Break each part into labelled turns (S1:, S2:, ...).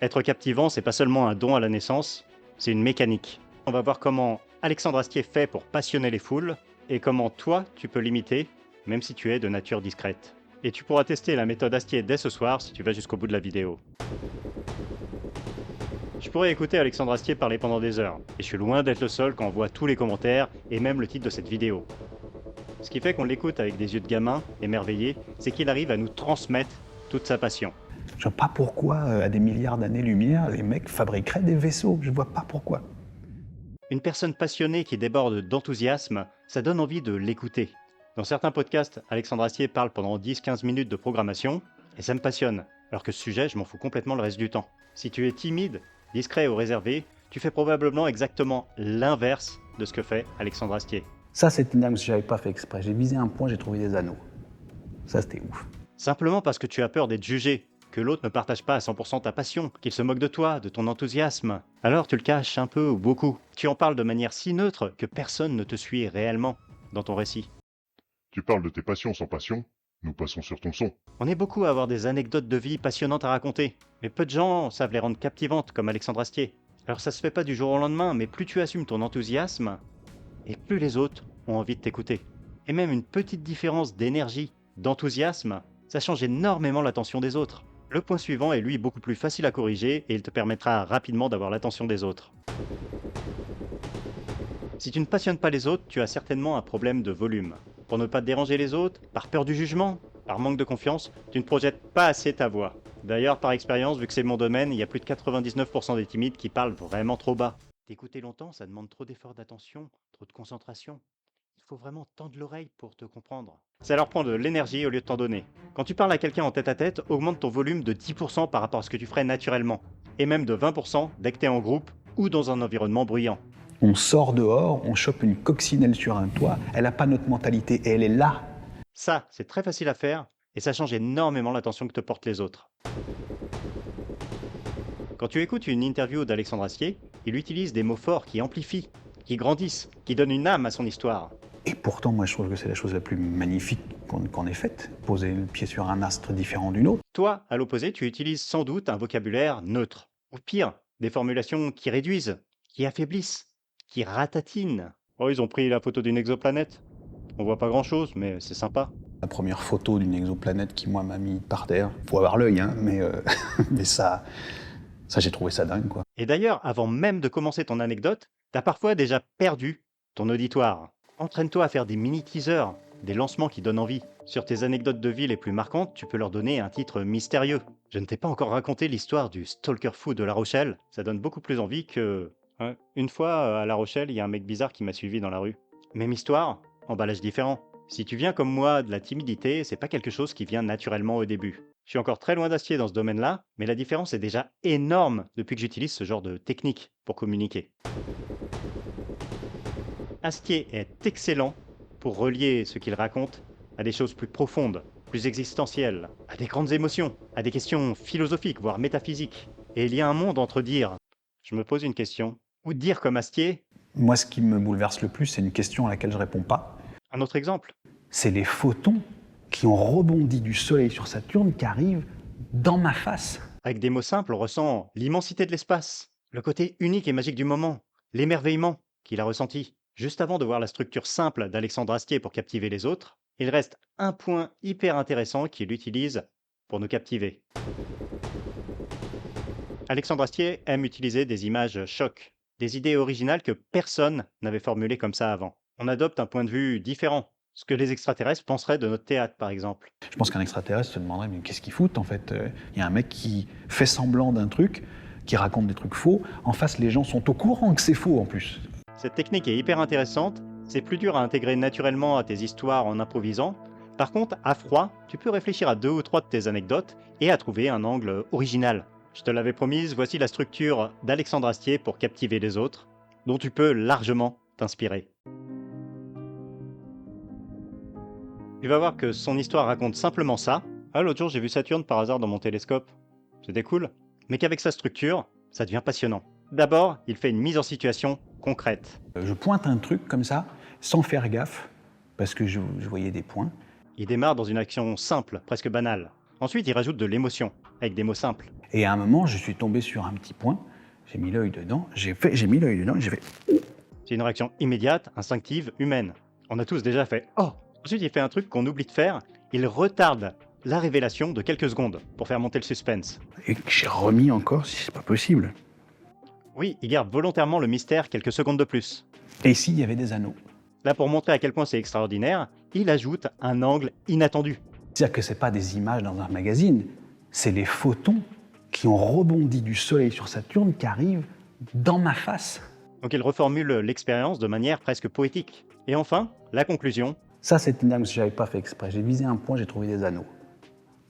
S1: Être captivant, c'est pas seulement un don à la naissance, c'est une mécanique. On va voir comment Alexandre Astier fait pour passionner les foules, et comment toi, tu peux l'imiter, même si tu es de nature discrète. Et tu pourras tester la méthode Astier dès ce soir si tu vas jusqu'au bout de la vidéo. Je pourrais écouter Alexandre Astier parler pendant des heures, et je suis loin d'être le seul quand on voit tous les commentaires et même le titre de cette vidéo. Ce qui fait qu'on l'écoute avec des yeux de gamin, émerveillés, c'est qu'il arrive à nous transmettre toute sa passion.
S2: Je vois pas pourquoi, à des milliards d'années-lumière, les mecs fabriqueraient des vaisseaux. Je vois pas pourquoi.
S1: Une personne passionnée qui déborde d'enthousiasme, ça donne envie de l'écouter. Dans certains podcasts, Alexandre Astier parle pendant 10-15 minutes de programmation, et ça me passionne, alors que ce sujet, je m'en fous complètement le reste du temps. Si tu es timide, discret ou réservé, tu fais probablement exactement l'inverse de ce que fait Alexandre Astier.
S2: Ça, c'est une arme que j'avais pas fait exprès. J'ai visé un point, j'ai trouvé des anneaux. Ça, c'était ouf.
S1: Simplement parce que tu as peur d'être jugé, que l'autre ne partage pas à 100% ta passion, qu'il se moque de toi, de ton enthousiasme. Alors tu le caches un peu ou beaucoup. Tu en parles de manière si neutre que personne ne te suit réellement dans ton récit.
S3: Tu parles de tes passions sans passion, nous passons sur ton son.
S1: On est beaucoup à avoir des anecdotes de vie passionnantes à raconter, mais peu de gens savent les rendre captivantes comme Alexandre Astier. Alors ça se fait pas du jour au lendemain, mais plus tu assumes ton enthousiasme, et plus les autres ont envie de t'écouter. Et même une petite différence d'énergie, d'enthousiasme, ça change énormément l'attention des autres. Le point suivant est lui beaucoup plus facile à corriger et il te permettra rapidement d'avoir l'attention des autres. Si tu ne passionnes pas les autres, tu as certainement un problème de volume. Pour ne pas déranger les autres, par peur du jugement, par manque de confiance, tu ne projettes pas assez ta voix. D'ailleurs, par expérience, vu que c'est mon domaine, il y a plus de 99% des timides qui parlent vraiment trop bas. T'écouter longtemps, ça demande trop d'efforts d'attention, trop de concentration. Il faut vraiment tendre l'oreille pour te comprendre. Ça leur prend de l'énergie au lieu de t'en donner. Quand tu parles à quelqu'un en tête-à-tête, augmente ton volume de 10% par rapport à ce que tu ferais naturellement. Et même de 20% dès que t'es en groupe ou dans un environnement bruyant.
S2: On sort dehors, on chope une coccinelle sur un toit, elle a pas notre mentalité et elle est là.
S1: Ça, c'est très facile à faire et ça change énormément l'attention que te portent les autres. Quand tu écoutes une interview d'Alexandre Astier, il utilise des mots forts qui amplifient, qui grandissent, qui donnent une âme à son histoire.
S2: Et pourtant, moi, je trouve que c'est la chose la plus magnifique qu'on ait faite. Poser le pied sur un astre différent d'une autre.
S1: Toi, à l'opposé, tu utilises sans doute un vocabulaire neutre. Ou pire, des formulations qui réduisent, qui affaiblissent, qui ratatinent. Oh, ils ont pris la photo d'une exoplanète. On voit pas grand-chose, mais c'est sympa.
S2: La première photo d'une exoplanète qui, moi, m'a mis par terre. Faut avoir l'œil, hein, mais, mais ça j'ai trouvé ça dingue, quoi.
S1: Et d'ailleurs, avant même de commencer ton anecdote, t'as parfois déjà perdu ton auditoire. Entraîne-toi à faire des mini-teasers, des lancements qui donnent envie. Sur tes anecdotes de vie les plus marquantes, tu peux leur donner un titre mystérieux. Je ne t'ai pas encore raconté l'histoire du stalker fou de La Rochelle. Ça donne beaucoup plus envie que... Ouais. Une fois, à La Rochelle, il y a un mec bizarre qui m'a suivi dans la rue. Même histoire, emballage différent. Si tu viens comme moi de la timidité, c'est pas quelque chose qui vient naturellement au début. Je suis encore très loin d'Astier dans ce domaine-là, mais la différence est déjà énorme depuis que j'utilise ce genre de technique pour communiquer. Astier est excellent pour relier ce qu'il raconte à des choses plus profondes, plus existentielles, à des grandes émotions, à des questions philosophiques, voire métaphysiques. Et il y a un monde entre dire « je me pose une question » ou dire comme Astier.
S2: Moi, ce qui me bouleverse le plus, c'est une question à laquelle je réponds pas.
S1: Un autre exemple.
S2: C'est les photons qui ont rebondi du Soleil sur Saturne qui arrivent dans ma face.
S1: Avec des mots simples, on ressent l'immensité de l'espace, le côté unique et magique du moment, l'émerveillement qu'il a ressenti. Juste avant de voir la structure simple d'Alexandre Astier pour captiver les autres, il reste un point hyper intéressant qu'il utilise pour nous captiver. Alexandre Astier aime utiliser des images chocs, des idées originales que personne n'avait formulées comme ça avant. On adopte un point de vue différent, ce que les extraterrestres penseraient de notre théâtre par exemple.
S2: Je pense qu'un extraterrestre se demanderait mais qu'est-ce qu'ils foutent en fait. Il y a un mec qui fait semblant d'un truc, qui raconte des trucs faux. En face, les gens sont au courant que c'est faux en plus.
S1: Cette technique est hyper intéressante, c'est plus dur à intégrer naturellement à tes histoires en improvisant. Par contre, à froid, tu peux réfléchir à 2 ou 3 de tes anecdotes et à trouver un angle original. Je te l'avais promise, voici la structure d'Alexandre Astier pour captiver les autres, dont tu peux largement t'inspirer. Tu vas voir que son histoire raconte simplement ça. Ah, l'autre jour j'ai vu Saturne par hasard dans mon télescope. C'était cool. Mais qu'avec sa structure, ça devient passionnant. D'abord, il fait une mise en situation concrète.
S2: Je pointe un truc comme ça, sans faire gaffe, parce que je voyais des points.
S1: Il démarre dans une action simple, presque banale. Ensuite, il rajoute de l'émotion, avec des mots simples.
S2: Et à un moment, je suis tombé sur un petit point, j'ai mis l'œil dedans, j'ai fait.
S1: C'est une réaction immédiate, instinctive, humaine. On a tous déjà fait « Oh !» Ensuite, il fait un truc qu'on oublie de faire, il retarde la révélation de quelques secondes pour faire monter le suspense.
S2: Et j'ai remis encore, si c'est pas possible.
S1: Oui, il garde volontairement le mystère quelques secondes de plus.
S2: Et s'il y avait des anneaux?
S1: Là, pour montrer à quel point c'est extraordinaire, il ajoute un angle inattendu.
S2: C'est-à-dire que c'est pas des images dans un magazine, c'est les photons qui ont rebondi du Soleil sur Saturne qui arrivent dans ma face.
S1: Donc il reformule l'expérience de manière presque poétique. Et enfin, la conclusion,
S2: Ça, c'était dingue, parce que j'avais pas fait exprès. J'ai visé un point, j'ai trouvé des anneaux.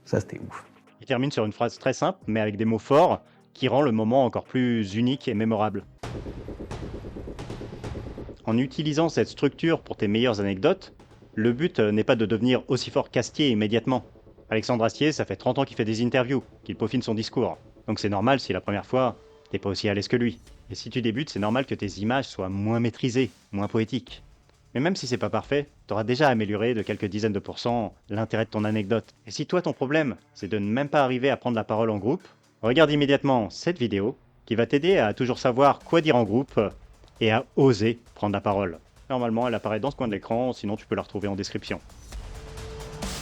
S2: Ça, c'était ouf.
S1: il termine sur une phrase très simple, mais avec des mots forts, qui rend le moment encore plus unique et mémorable. En utilisant cette structure pour tes meilleures anecdotes, le but n'est pas de devenir aussi fort qu'Astier immédiatement. Alexandre Astier, ça fait 30 ans qu'il fait des interviews, qu'il peaufine son discours. Donc c'est normal si la première fois, t'es pas aussi à l'aise que lui. Et si tu débutes, c'est normal que tes images soient moins maîtrisées, moins poétiques. Mais même si c'est pas parfait, t'auras déjà amélioré de quelques dizaines de pourcents l'intérêt de ton anecdote. Et si toi ton problème, c'est de ne même pas arriver à prendre la parole en groupe, regarde immédiatement cette vidéo qui va t'aider à toujours savoir quoi dire en groupe et à oser prendre la parole. Normalement, elle apparaît dans ce coin de l'écran, sinon tu peux la retrouver en description.